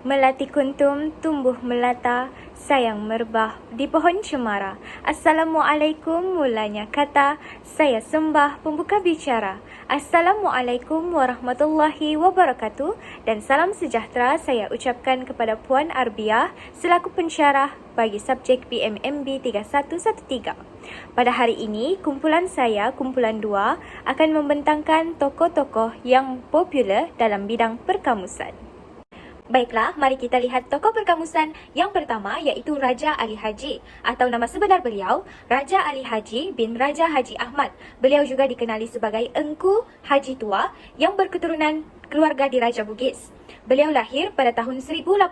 Melati kuntum tumbuh melata, sayang merebah di pohon cemara. Assalamualaikum mulanya kata, saya sembah pembuka bicara. Assalamualaikum warahmatullahi wabarakatuh. Dan salam sejahtera saya ucapkan kepada Puan Arbiah selaku pensyarah bagi subjek PMMB 3113. Pada hari ini, kumpulan 2 akan membentangkan tokoh-tokoh yang popular dalam bidang perkamusan. Baiklah, mari kita lihat tokoh perkamusan yang pertama iaitu Raja Ali Haji atau nama sebenar beliau Raja Ali Haji bin Raja Haji Ahmad. Beliau juga dikenali sebagai Engku Haji Tua yang berketurunan keluarga di Raja Bugis. Beliau lahir pada tahun 1809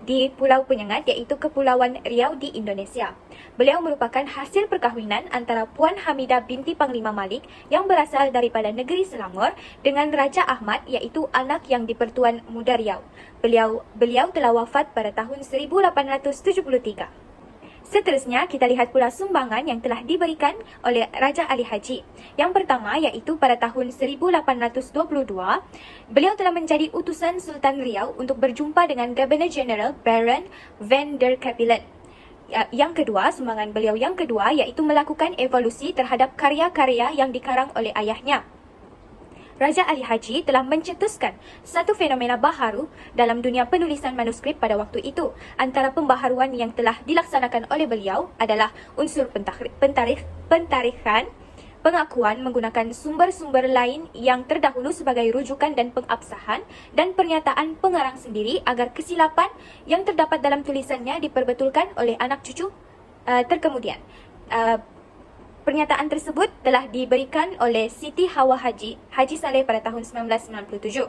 di Pulau Penyengat iaitu Kepulauan Riau di Indonesia. Beliau merupakan hasil perkahwinan antara Puan Hamidah binti Panglima Malik yang berasal daripada negeri Selangor dengan Raja Ahmad iaitu anak yang di-Pertuan Muda Riau. Beliau telah wafat pada tahun 1873. Seterusnya, kita lihat pula sumbangan yang telah diberikan oleh Raja Ali Haji. Yang pertama, iaitu pada tahun 1822, beliau telah menjadi utusan Sultan Riau untuk berjumpa dengan Governor General Baron van der Capellen. Yang kedua, sumbangan beliau yang kedua, iaitu melakukan evolusi terhadap karya-karya yang dikarang oleh ayahnya. Raja Ali Haji telah mencetuskan satu fenomena baharu dalam dunia penulisan manuskrip pada waktu itu. Antara pembaharuan yang telah dilaksanakan oleh beliau adalah unsur pentarikhan, pengakuan menggunakan sumber-sumber lain yang terdahulu sebagai rujukan dan pengabsahan, dan pernyataan pengarang sendiri agar kesilapan yang terdapat dalam tulisannya diperbetulkan oleh anak cucu terkemudian. Pernyataan tersebut telah diberikan oleh Siti Hawa Haji Saleh pada tahun 1997.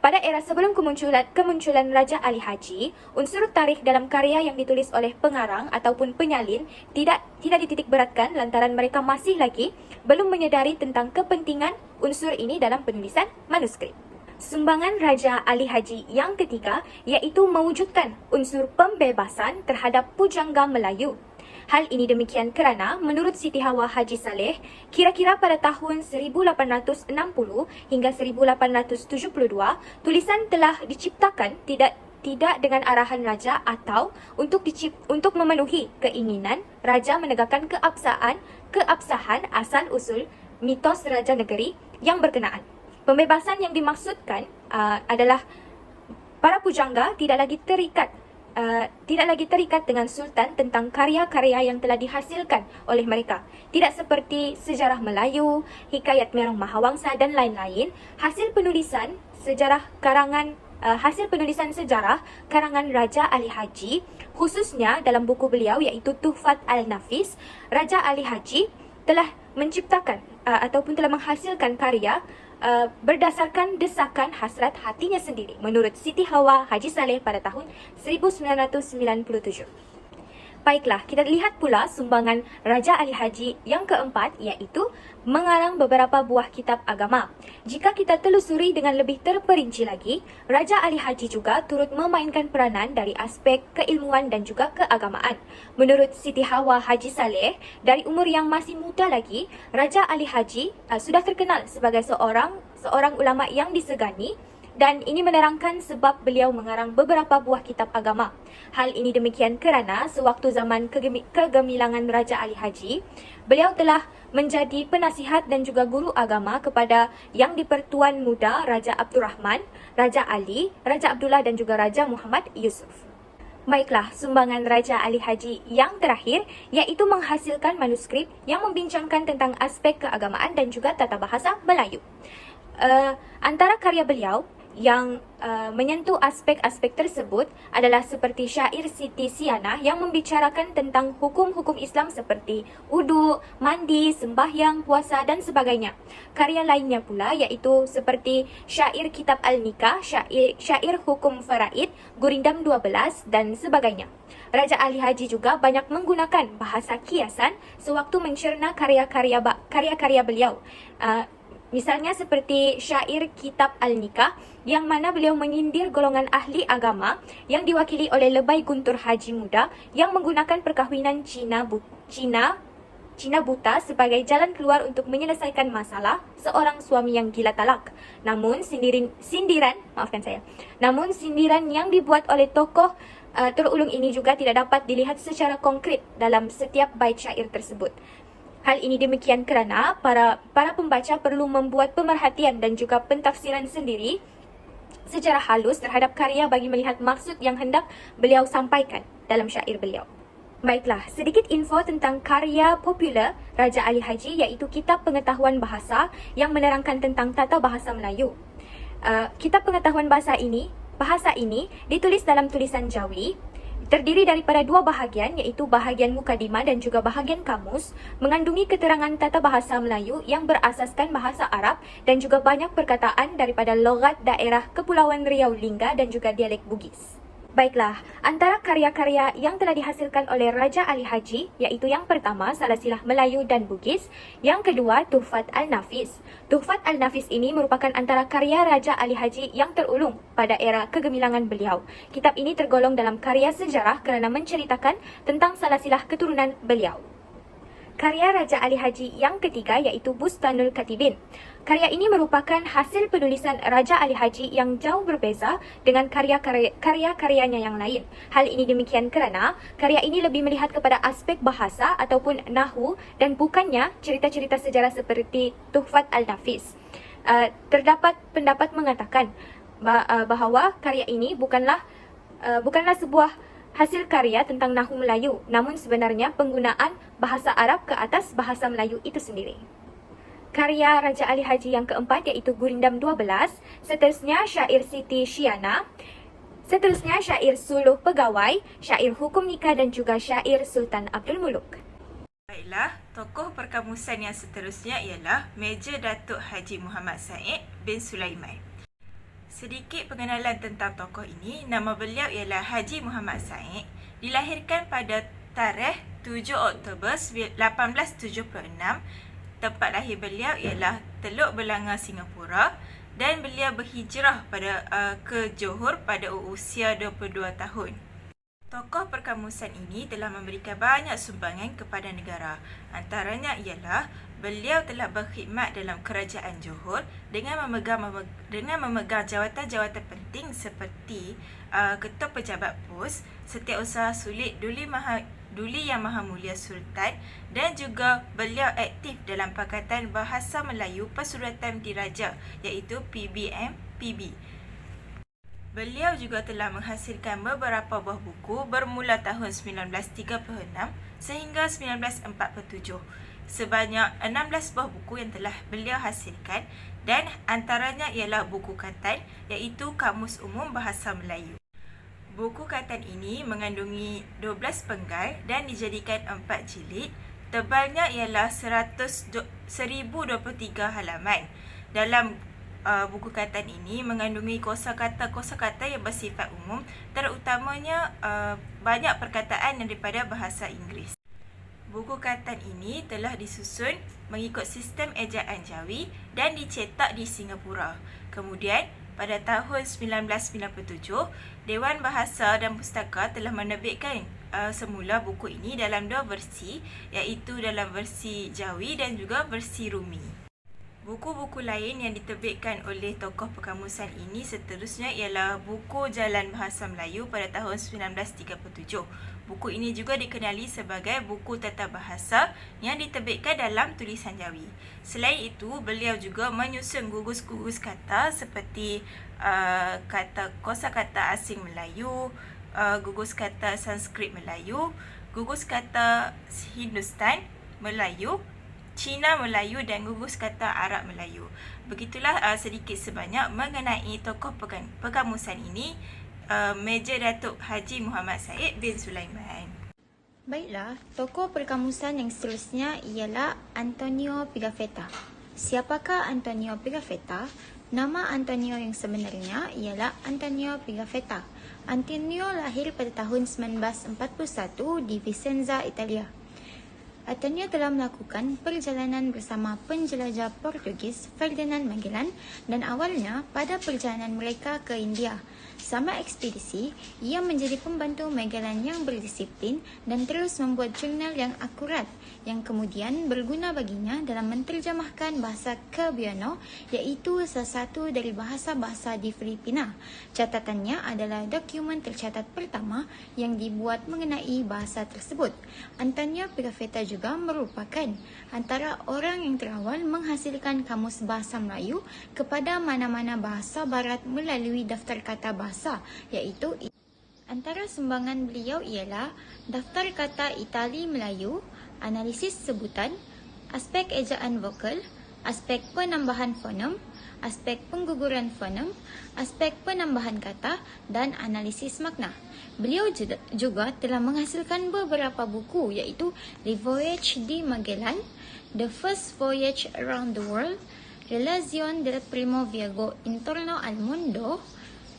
Pada era sebelum kemunculan Raja Ali Haji, unsur tarikh dalam karya yang ditulis oleh pengarang ataupun penyalin tidak dititik beratkan lantaran mereka masih lagi belum menyedari tentang kepentingan unsur ini dalam penulisan manuskrip. Sumbangan Raja Ali Haji yang ketiga iaitu mewujudkan unsur pembebasan terhadap pujangga Melayu. Hal ini demikian kerana menurut Siti Hawa Haji Saleh, kira-kira pada tahun 1860 hingga 1872, tulisan telah diciptakan tidak dengan arahan raja atau untuk memenuhi keinginan raja menegakkan keabsahan asal-usul mitos raja negeri yang berkenaan. Pembebasan yang dimaksudkan adalah para pujangga tidak lagi terikat dengan sultan tentang karya-karya yang telah dihasilkan oleh mereka. Tidak seperti sejarah Melayu, hikayat Merong Mahawangsa dan lain-lain, hasil penulisan sejarah karangan Raja Ali Haji, khususnya dalam buku beliau iaitu Tuhfat Al-Nafis, Raja Ali Haji telah menciptakan ataupun telah menghasilkan karya berdasarkan desakan hasrat hatinya sendiri menurut Siti Hawa Haji Saleh pada tahun 1997. Baiklah, kita lihat pula sumbangan Raja Ali Haji yang keempat iaitu mengarang beberapa buah kitab agama. Jika kita telusuri dengan lebih terperinci lagi, Raja Ali Haji juga turut memainkan peranan dari aspek keilmuan dan juga keagamaan. Menurut Siti Hawa Haji Saleh, dari umur yang masih muda lagi, Raja Ali Haji sudah terkenal sebagai seorang ulama yang disegani, dan ini menerangkan sebab beliau mengarang beberapa buah kitab agama. Hal ini demikian kerana sewaktu zaman kegemilangan Raja Ali Haji, beliau telah menjadi penasihat dan juga guru agama kepada yang di-Pertuan Muda Raja Abdul Rahman, Raja Ali, Raja Abdullah dan juga Raja Muhammad Yusuf. Baiklah, sumbangan Raja Ali Haji yang terakhir iaitu menghasilkan manuskrip yang membincangkan tentang aspek keagamaan dan juga tata bahasa Melayu. Antara karya beliau yang menyentuh aspek-aspek tersebut adalah seperti syair Siti Siana yang membicarakan tentang hukum-hukum Islam seperti wudu, mandi, sembahyang, puasa dan sebagainya. Karya lainnya pula iaitu seperti syair Kitab Al-Nikah, syair Hukum Faraid, Gurindam 12 dan sebagainya. Raja Ali Haji juga banyak menggunakan bahasa kiasan sewaktu mencerna karya-karya beliau. Misalnya seperti syair Kitab Al-Nikah yang mana beliau menyindir golongan ahli agama yang diwakili oleh Lebay Guntur Haji Muda yang menggunakan perkahwinan Cina Cina buta sebagai jalan keluar untuk menyelesaikan masalah seorang suami yang gila talak. Namun sindiran yang dibuat oleh tokoh terulung ini juga tidak dapat dilihat secara konkret dalam setiap bait syair tersebut. Hal ini demikian kerana para pembaca perlu membuat pemerhatian dan juga pentafsiran sendiri secara halus terhadap karya bagi melihat maksud yang hendak beliau sampaikan dalam syair beliau. Baiklah, sedikit info tentang karya popular Raja Ali Haji, iaitu Kitab Pengetahuan Bahasa yang menerangkan tentang tata bahasa Melayu. Kitab Pengetahuan Bahasa ini ditulis dalam tulisan Jawi, terdiri daripada dua bahagian, iaitu bahagian mukadimah dan juga bahagian kamus, mengandungi keterangan tata bahasa Melayu yang berasaskan bahasa Arab dan juga banyak perkataan daripada logat daerah Kepulauan Riau Lingga dan juga dialek Bugis. Baiklah, antara karya-karya yang telah dihasilkan oleh Raja Ali Haji, iaitu yang pertama, Salasilah Melayu dan Bugis. Yang kedua, Tuhfat Al-Nafis. Tuhfat Al-Nafis ini merupakan antara karya Raja Ali Haji yang terulung pada era kegemilangan beliau. Kitab ini tergolong dalam karya sejarah kerana menceritakan tentang salasilah keturunan beliau. Karya Raja Ali Haji yang ketiga iaitu Bustanul Katibin. Karya ini merupakan hasil penulisan Raja Ali Haji yang jauh berbeza dengan karya-karyanya yang lain. Hal ini demikian kerana karya ini lebih melihat kepada aspek bahasa ataupun nahwu dan bukannya cerita-cerita sejarah seperti Tuhfat Al-Nafis. Terdapat pendapat mengatakan bahawa karya ini bukanlah sebuah hasil karya tentang nahwu Melayu, namun sebenarnya penggunaan bahasa Arab ke atas bahasa Melayu itu sendiri. Karya Raja Ali Haji yang keempat iaitu Gurindam 12, seterusnya syair Siti Syiana, seterusnya syair Suluh Pegawai, syair Hukum Nikah dan juga syair Sultan Abdul Muluk. Baiklah, tokoh perkamusan yang seterusnya ialah Meja Datuk Haji Muhammad Said bin Sulaiman. Sedikit pengenalan tentang tokoh ini. Nama beliau ialah Haji Muhammad Said. Dilahirkan pada tarikh 7 Oktober 1876. Tempat lahir beliau ialah Teluk Belanga, Singapura, dan beliau berhijrah ke Johor pada usia 22 tahun. Tokoh perkamusan ini telah memberikan banyak sumbangan kepada negara. Antaranya ialah beliau telah berkhidmat dalam kerajaan Johor dengan memegang jawatan-jawatan penting seperti Ketua Pejabat Pos, Setiausaha Sulit Duli Yang Maha Mulia Sultan, dan juga beliau aktif dalam Pakatan Bahasa Melayu Persuratan Diraja iaitu PBM-PB. Beliau juga telah menghasilkan beberapa buah buku bermula tahun 1936 sehingga 1947. Sebanyak 16 buah buku yang telah beliau hasilkan, dan antaranya ialah buku katan iaitu Kamus Umum Bahasa Melayu. Buku katan ini mengandungi 12 penggal dan dijadikan 4 jilid. Tebalnya ialah 1023 halaman. Dalam buku katan ini mengandungi kosakata yang bersifat umum, terutamanya banyak perkataan daripada bahasa Inggeris. Buku katan ini telah disusun mengikut sistem ejaan Jawi dan dicetak di Singapura. Kemudian, pada tahun 1997, Dewan Bahasa dan Pustaka telah menerbitkan semula buku ini dalam dua versi, iaitu dalam versi Jawi dan juga versi Rumi. Buku-buku lain yang diterbitkan oleh tokoh perkamusan ini seterusnya ialah buku Jalan Bahasa Melayu pada tahun 1937. Buku ini juga dikenali sebagai buku tata bahasa yang diterbitkan dalam tulisan Jawi. Selain itu, beliau juga menyusun gugus-gugus kata seperti kosakata asing Melayu, gugus kata Sanskrit Melayu, gugus kata Hindustan Melayu, Cina Melayu dan gugus kata Arab Melayu. Begitulah sedikit sebanyak mengenai tokoh perkamusan ini, Meja Datuk Haji Muhammad Said bin Sulaiman. Baiklah, tokoh perkamusan yang seterusnya ialah Antonio Pigafetta. Siapakah Antonio Pigafetta? Nama Antonio yang sebenarnya ialah Antonio Pigafetta. Antonio lahir pada tahun 1941 di Vicenza, Italia. Antonio telah melakukan perjalanan bersama penjelajah Portugis Ferdinand Magellan dan awalnya pada perjalanan mereka ke India. Selama ekspedisi, ia menjadi pembantu Magellan yang berdisiplin dan terus membuat jurnal yang akurat yang kemudian berguna baginya dalam menterjemahkan bahasa Cebuano, iaitu salah satu dari bahasa-bahasa di Filipina. Catatannya adalah dokumen tercatat pertama yang dibuat mengenai bahasa tersebut. Antonio Pigafetta juga merupakan antara orang yang terawal menghasilkan kamus bahasa Melayu kepada mana-mana bahasa barat melalui daftar kata bahasa, iaitu antara sumbangan beliau ialah daftar kata Itali Melayu, analisis sebutan, aspek ejaan vokal, aspek penambahan fonem, aspek pengguguran fonem, aspek penambahan kata dan analisis makna. Beliau juga telah menghasilkan beberapa buku iaitu The Voyage de Magellan, The First Voyage Around the World, Relazione del Primo Viaggio Intorno al Mondo,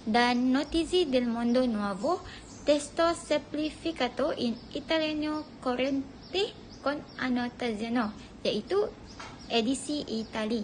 dan Notizie del Mondo Nuovo, testo semplificato in italiano corrente con annotazione, iaitu edisi Itali.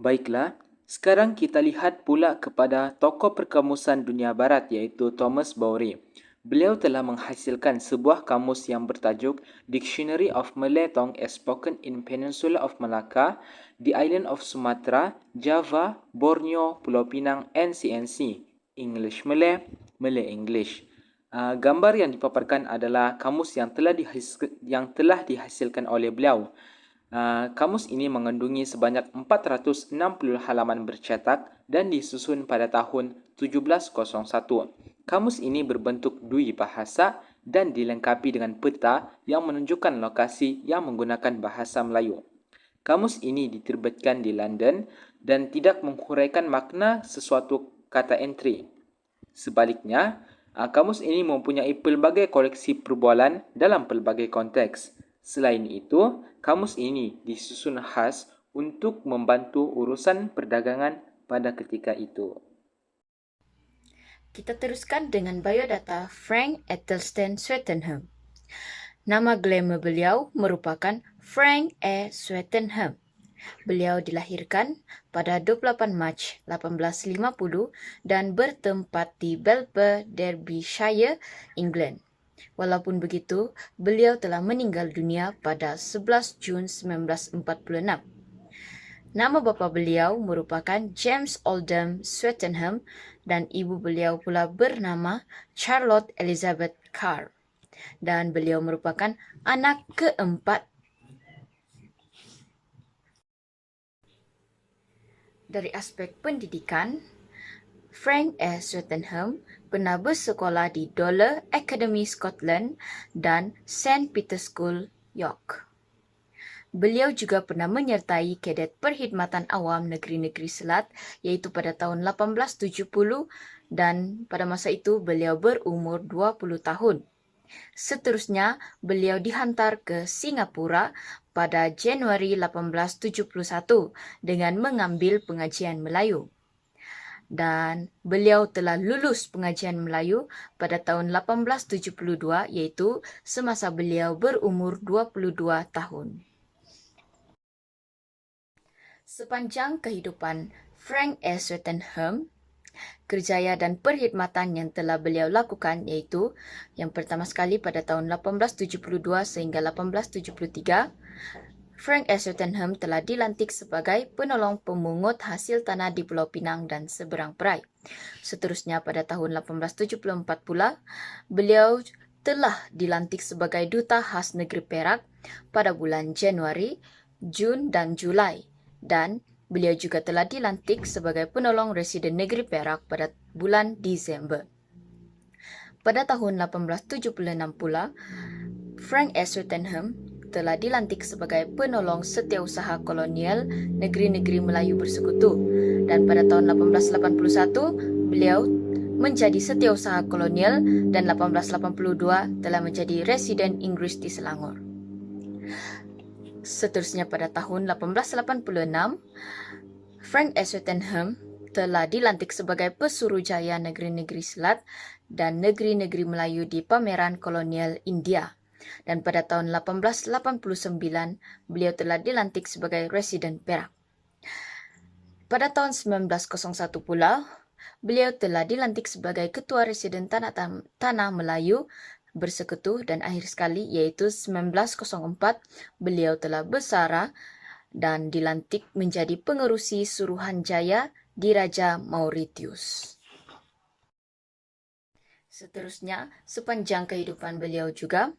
Baiklah, sekarang kita lihat pula kepada tokoh perkamusan dunia barat iaitu Thomas Bowry. Beliau telah menghasilkan sebuah kamus yang bertajuk Dictionary of Malay Tongue as Spoken in Peninsula of Malacca, the Island of Sumatra, Java, Borneo, Pulau Pinang, and CNC. English Malay, Malay English. Gambar yang dipaparkan adalah kamus yang telah dihasilkan oleh beliau. Kamus ini mengandungi sebanyak 460 halaman bercetak dan disusun pada tahun 1701. Kamus ini berbentuk dui bahasa dan dilengkapi dengan peta yang menunjukkan lokasi yang menggunakan bahasa Melayu. Kamus ini diterbitkan di London dan tidak menghuraikan makna sesuatu kata entry. Sebaliknya, kamus ini mempunyai pelbagai koleksi perbualan dalam pelbagai konteks. Selain itu, kamus ini disusun khas untuk membantu urusan perdagangan pada ketika itu. Kita teruskan dengan biodata Frank Ethelstan Swettenham. Nama glamour beliau merupakan Frank E. Swettenham. Beliau dilahirkan pada 28 Mac 1850 dan bertempat di Belper, Derbyshire, England. Walaupun begitu, beliau telah meninggal dunia pada 11 Jun 1946. Nama bapa beliau merupakan James Oldham Swettenham dan ibu beliau pula bernama Charlotte Elizabeth Carr. Dan beliau merupakan anak keempat. Dari aspek pendidikan, Frank E. Swettenham pernah bersekolah di Dollar Academy Scotland dan St. Peter's School, York. Beliau juga pernah menyertai kadet perkhidmatan awam negeri-negeri Selat iaitu pada tahun 1870 dan pada masa itu beliau berumur 20 tahun. Seterusnya, beliau dihantar ke Singapura pada Januari 1871 dengan mengambil pengajian Melayu. Dan beliau telah lulus pengajian Melayu pada tahun 1872 iaitu semasa beliau berumur 22 tahun. Sepanjang kehidupan Frank E. Swettenham, kerjaya dan perkhidmatan yang telah beliau lakukan iaitu yang pertama sekali pada tahun 1872 sehingga 1873, Frank E. Swettenham telah dilantik sebagai penolong pemungut hasil tanah di Pulau Pinang dan seberang perai. Seterusnya pada tahun 1874 pula, beliau telah dilantik sebagai duta khas negeri Perak pada bulan Januari, Jun dan Julai. Dan beliau juga telah dilantik sebagai penolong residen negeri Perak pada bulan Disember. Pada tahun 1876 pula, Frank E. Swettenham telah dilantik sebagai penolong setiausaha kolonial negeri-negeri Melayu Bersekutu. Dan pada tahun 1881, beliau menjadi setiausaha kolonial dan 1882 telah menjadi residen Inggris di Selangor. Seterusnya pada tahun 1886, Frank E. Swettenham telah dilantik sebagai Pesuruhjaya negeri-negeri Selat dan negeri-negeri Melayu di pameran kolonial India. dan pada tahun 1889 beliau telah dilantik sebagai Residen Perak. Pada tahun 1901 pula, beliau telah dilantik sebagai Ketua Residen Tanah Melayu Bersekutu dan akhir sekali iaitu 1904 beliau telah bersara dan dilantik menjadi pengerusi Suruhanjaya di Raja Mauritius. Seterusnya, sepanjang kehidupan beliau juga,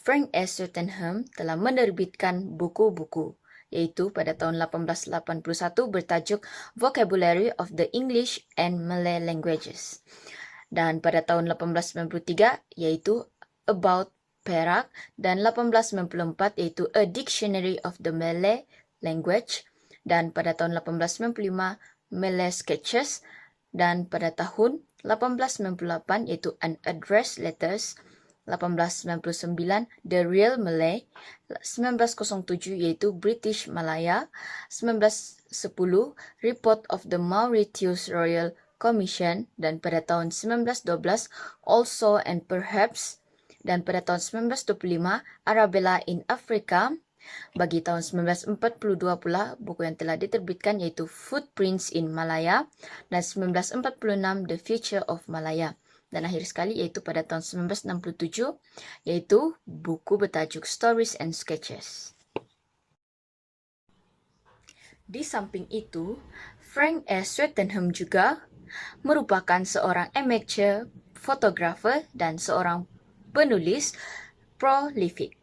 Frank S. Swettenham telah menerbitkan buku-buku, iaitu pada tahun 1881 bertajuk Vocabulary of the English and Malay Languages. Dan pada tahun 1893 iaitu About Perak dan 1894 iaitu A Dictionary of the Malay Language dan pada tahun 1895 Malay Sketches dan pada tahun 1898 iaitu An Address Letters, 1899 The Real Malay, 1907 iaitu British Malaya, 1910 Report of the Mauritius Royal Commission dan pada tahun 1912 Also and Perhaps dan pada tahun 1925 Arabella in Africa. Bagi tahun 1942 pula buku yang telah diterbitkan iaitu Footprints in Malaya dan 1946 The Future of Malaya. Dan akhir sekali iaitu pada tahun 1967 iaitu buku bertajuk Stories and Sketches. Di samping itu, Frank S. Swettenham juga merupakan seorang amateur fotografer dan seorang penulis prolific.